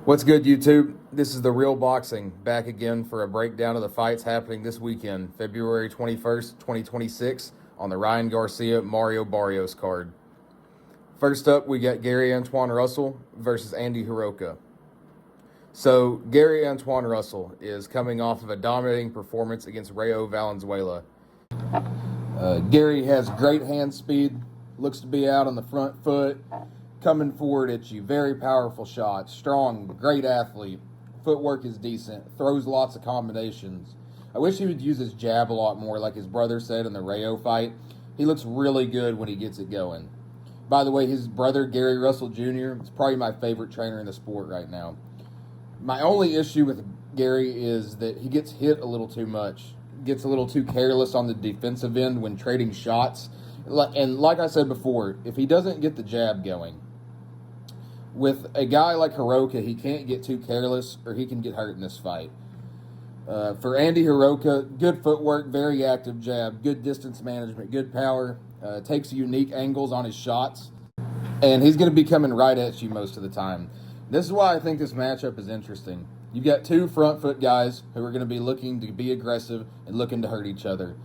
What's good, YouTube? This is The Real Boxing, back again for a breakdown of the fights happening this weekend, February 21st, 2026, on the Ryan Garcia Mario Barrios card. First up, we got Gary Antoine Russell versus Andy Hiroka. So, Gary Antoine Russell is coming off of a dominating performance against Rayo Valenzuela. Gary has great hand speed, looks to be out on the front foot, coming forward at you. Very powerful shots. Strong, great athlete. Footwork is decent. Throws lots of combinations. I wish he would use his jab a lot more, like his brother said in the Rayo fight. He looks really good when he gets it going. By the way, his brother, Gary Russell Jr., is probably my favorite trainer in the sport right now. My only issue with Gary is that he gets hit a little too much. Gets a little too careless on the defensive end when trading shots. And like I said before, if he doesn't get the jab going, with a guy like Hiroka, he can't get too careless or he can get hurt in this fight. For Andy Hiroka, good footwork, very active jab, good distance management, good power, takes unique angles on his shots, and he's going to be coming right at you most of the time. This is why I think this matchup is interesting. You've got two front foot guys who are going to be looking to be aggressive and looking to hurt each other.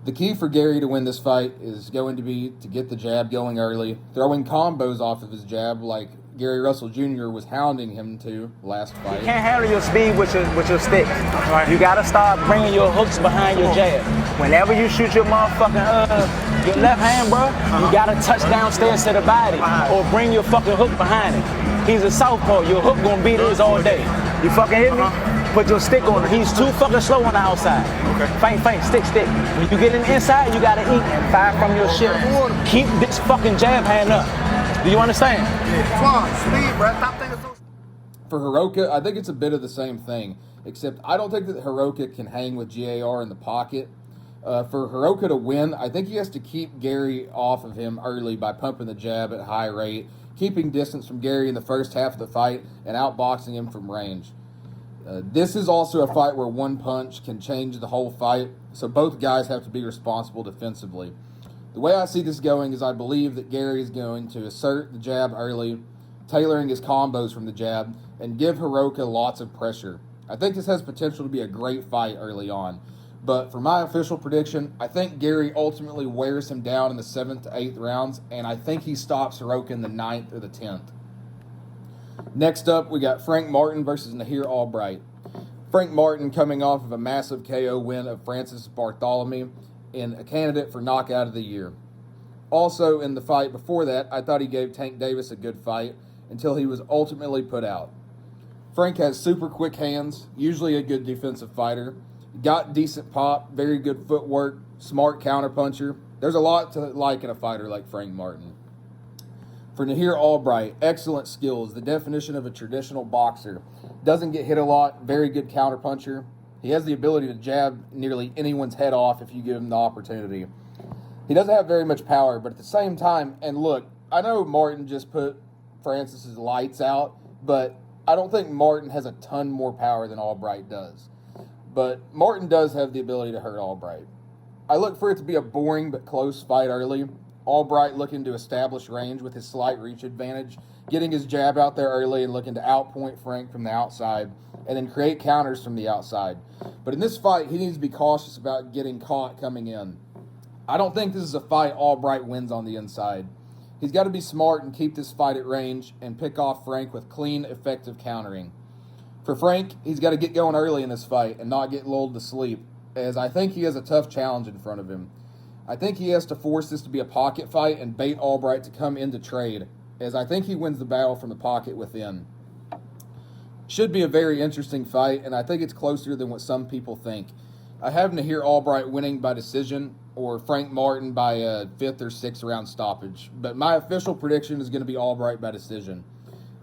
The key for Gary to win this fight is going to be to get the jab going early, throwing combos off of his jab like Gary Russell Jr. was hounding him to last fight. You can't handle your speed with your stick. Right. You got to start bringing your hooks behind your jab. Whenever you shoot your motherfucking your left hand, bro, you got to touch downstairs to the body or bring your fucking hook behind it. He's a southpaw. Your hook going to beat his all day. You fucking hit me? Put your stick on him. He's too fucking slow on the outside. Okay. Feint, stick. When you get in the inside, you got to eat and fire from your shit. Keep this fucking jab hand up. Do you understand? For Hiroka, I think it's a bit of the same thing, except I don't think that Hiroka can hang with GAR in the pocket. For Hiroka to win, I think he has to keep Gary off of him early by pumping the jab at a high rate, keeping distance from Gary in the first half of the fight, and outboxing him from range. This is also a fight where one punch can change the whole fight, so both guys have to be responsible defensively. The way I see this going is I believe that Gary is going to assert the jab early, tailoring his combos from the jab, and give Hiroka lots of pressure. I think this has potential to be a great fight early on. But for my official prediction, I think Gary ultimately wears him down in the 7th to 8th rounds, and I think he stops Hiroka in the 9th or the 10th. Next up, we got Frank Martin versus Nahir Albright. Frank Martin coming off of a massive KO win of Francis Bartholomew, and a candidate for knockout of the year. Also in the fight before that, I thought he gave Tank Davis a good fight until he was ultimately put out. Frank has super quick hands, usually a good defensive fighter, got decent pop, very good footwork, smart counterpuncher. There's a lot to like in a fighter like Frank Martin. For Nahir Albright, excellent skills, the definition of a traditional boxer. Doesn't get hit a lot, very good counterpuncher. He has the ability to jab nearly anyone's head off if you give him the opportunity. He doesn't have very much power, but at the same time, and look, I know Martin just put Francis's lights out, but I don't think Martin has a ton more power than Albright does. But Martin does have the ability to hurt Albright. I look for it to be a boring but close fight early. Albright looking to establish range with his slight reach advantage, getting his jab out there early and looking to outpoint Frank from the outside, and then create counters from the outside. But in this fight, he needs to be cautious about getting caught coming in. I don't think this is a fight Albright wins on the inside. He's got to be smart and keep this fight at range and pick off Frank with clean, effective countering. For Frank, he's got to get going early in this fight and not get lulled to sleep, as I think he has a tough challenge in front of him. I think he has to force this to be a pocket fight and bait Albright to come into trade, as I think he wins the battle from the pocket within. Should be a very interesting fight, and I think it's closer than what some people think. I have Nahir Albright winning by decision or Frank Martin by a 5th or 6th round stoppage, but my official prediction is going to be Albright by decision.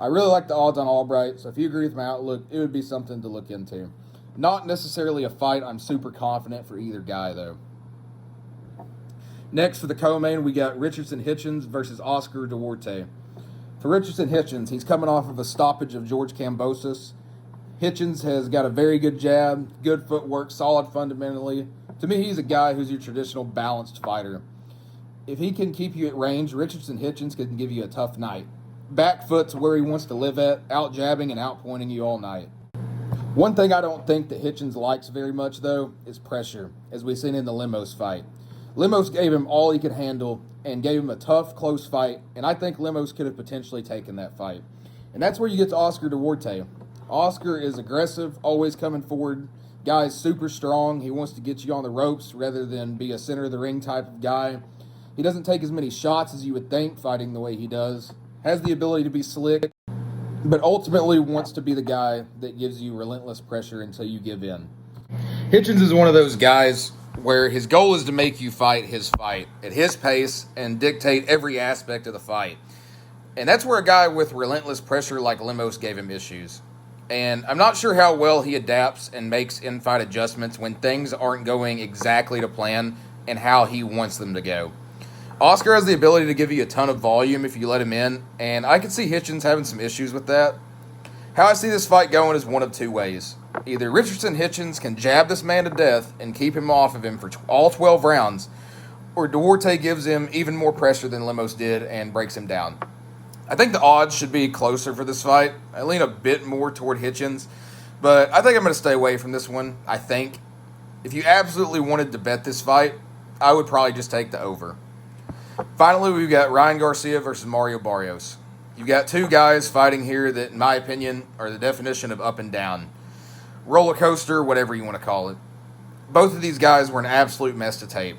I really like the odds on Albright, so if you agree with my outlook, it would be something to look into. Not necessarily a fight I'm super confident for either guy, though. Next, for the co-main, we got Richardson Hitchens versus Oscar Duarte. For Richardson Hitchens, he's coming off of a stoppage of George Kambosos. Hitchens has got a very good jab, good footwork, solid fundamentally. To me, he's a guy who's your traditional balanced fighter. If he can keep you at range, Richardson Hitchens can give you a tough night. back foot's where he wants to live at, out jabbing and out pointing you all night. One thing I don't think that Hitchens likes very much, though, is pressure, as we've seen in the Limos fight. Limos gave him all he could handle and gave him a tough, close fight, and I think Limos could have potentially taken that fight. And that's where you get to Oscar Duarte. Oscar is aggressive, always coming forward. Guy's super strong. He wants to get you on the ropes rather than be a center of the ring type of guy. He doesn't take as many shots as you would think fighting the way he does. Has the ability to be slick, but ultimately wants to be the guy that gives you relentless pressure until you give in. Hitchens is one of those guys where his goal is to make you fight his fight at his pace and dictate every aspect of the fight. And that's where a guy with relentless pressure like Limos gave him issues. And I'm not sure how well he adapts and makes in-fight adjustments when things aren't going exactly to plan and how he wants them to go. Oscar has the ability to give you a ton of volume if you let him in, and I can see Hitchens having some issues with that. How I see this fight going is one of two ways. Either Richardson Hitchens can jab this man to death and keep him off of him for all 12 rounds, or Duarte gives him even more pressure than Limos did and breaks him down. I think the odds should be closer for this fight. I lean a bit more toward Hitchens, but I think I'm going to stay away from this one, I think. If you absolutely wanted to bet this fight, I would probably just take the over. Finally, we've got Ryan Garcia versus Mario Barrios. You've got two guys fighting here that, in my opinion, are the definition of up and down. Roller coaster, whatever you want to call it. Both of these guys were an absolute mess to tape.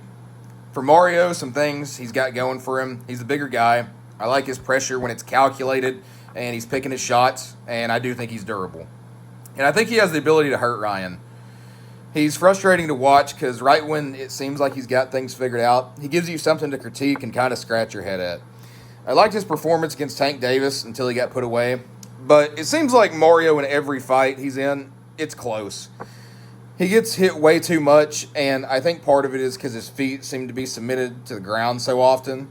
For Mario, some things he's got going for him. He's the bigger guy. I like his pressure when it's calculated and he's picking his shots, and I do think he's durable. And I think he has the ability to hurt Ryan. He's frustrating to watch because right when it seems like he's got things figured out, he gives you something to critique and kind of scratch your head at. I liked his performance against Tank Davis until he got put away, but it seems like Mario in every fight he's in, it's close. He gets hit way too much, and I think part of it is because his feet seem to be submitted to the ground so often.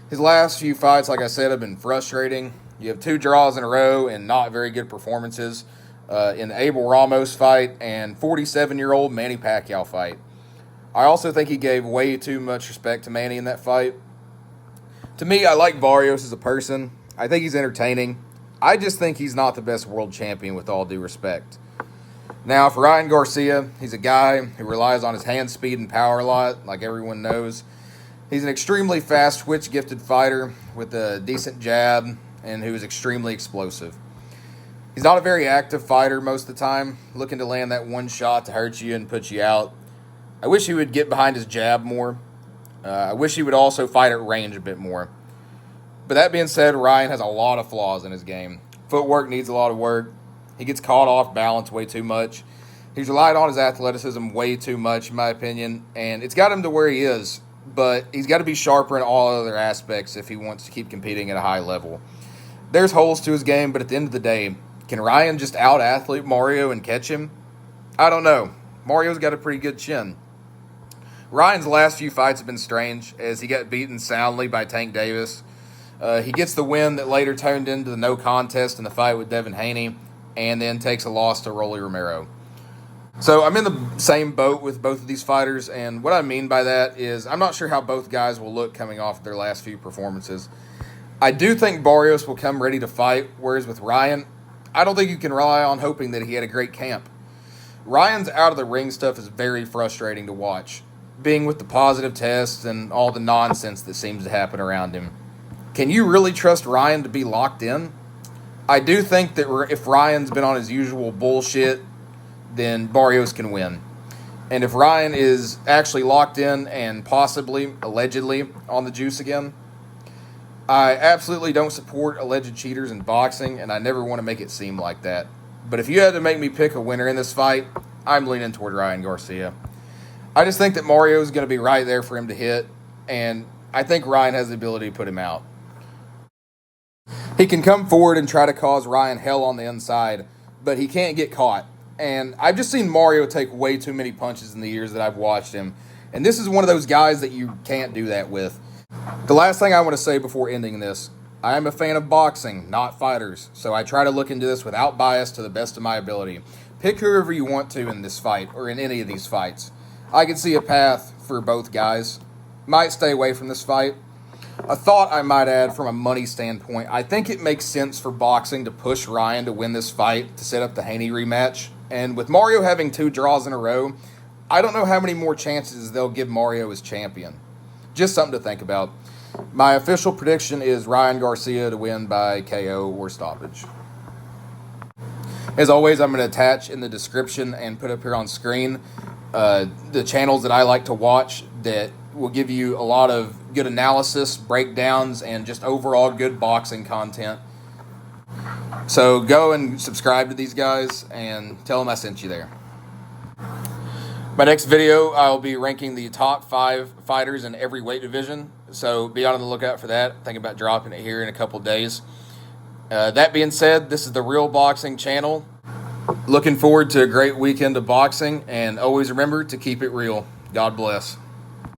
His last few fights, like I said, have been frustrating. You have 2 draws in a row and not very good performances in the Abel Ramos fight and 47-year-old Manny Pacquiao fight. I also think he gave way too much respect to Manny in that fight. To me, I like Barrios as a person. I think he's entertaining. I just think he's not the best world champion with all due respect. Now, for Ryan Garcia, he's a guy who relies on his hand speed and power a lot, like everyone knows. He's an extremely fast twitch-gifted fighter with a decent jab and who is extremely explosive. He's not a very active fighter most of the time, looking to land that one shot to hurt you and put you out. I wish he would get behind his jab more. I wish he would also fight at range a bit more. But that being said, Ryan has a lot of flaws in his game. Footwork needs a lot of work. He gets caught off balance way too much. He's relied on his athleticism way too much, in my opinion, and it's got him to where he is. But he's got to be sharper in all other aspects if he wants to keep competing at a high level. There's holes to his game, but at the end of the day, can Ryan just out-athlete Mario and catch him? I don't know. Mario's got a pretty good chin. Ryan's last few fights have been strange, as he got beaten soundly by Tank Davis. He gets the win that later turned into the no contest in the fight with Devin Haney, and then takes a loss to Rolly Romero. So I'm in the same boat with both of these fighters, and what I mean by that is I'm not sure how both guys will look coming off their last few performances. I do think Barrios will come ready to fight, whereas with Ryan, I don't think you can rely on hoping that he had a great camp. Ryan's out-of-the-ring stuff is very frustrating to watch, being with the positive tests and all the nonsense that seems to happen around him. Can you really trust Ryan to be locked in? I do think that if Ryan's been on his usual bullshit, then Barrios can win. And if Ryan is actually locked in and possibly, allegedly, on the juice again, I absolutely don't support alleged cheaters in boxing, and I never want to make it seem like that. But if you had to make me pick a winner in this fight, I'm leaning toward Ryan Garcia. I just think that Mario is going to be right there for him to hit, and I think Ryan has the ability to put him out. He can come forward and try to cause Ryan hell on the inside, but he can't get caught. And I've just seen Mario take way too many punches in the years that I've watched him. And this is one of those guys that you can't do that with. The last thing I want to say before ending this, I am a fan of boxing, not fighters. So I try to look into this without bias to the best of my ability. Pick whoever you want to in this fight or in any of these fights. I can see a path for both guys. Might stay away from this fight. A thought I might add from a money standpoint, I think it makes sense for boxing to push Ryan to win this fight to set up the Haney rematch. And with Mario having 2 draws in a row, I don't know how many more chances they'll give Mario as champion. Just something to think about. My official prediction is Ryan Garcia to win by KO or stoppage. As always, I'm going to attach in the description and put up here on screen the channels that I like to watch that will give you a lot of good analysis, breakdowns, and just overall good boxing content. So go and subscribe to these guys and tell them I sent you there. My next video, I'll be ranking the top 5 fighters in every weight division. So be on the lookout for that. Think about dropping it here in a couple days. That being said, this is the Real Boxing Channel. Looking forward to a great weekend of boxing, and always remember to keep it real. God bless.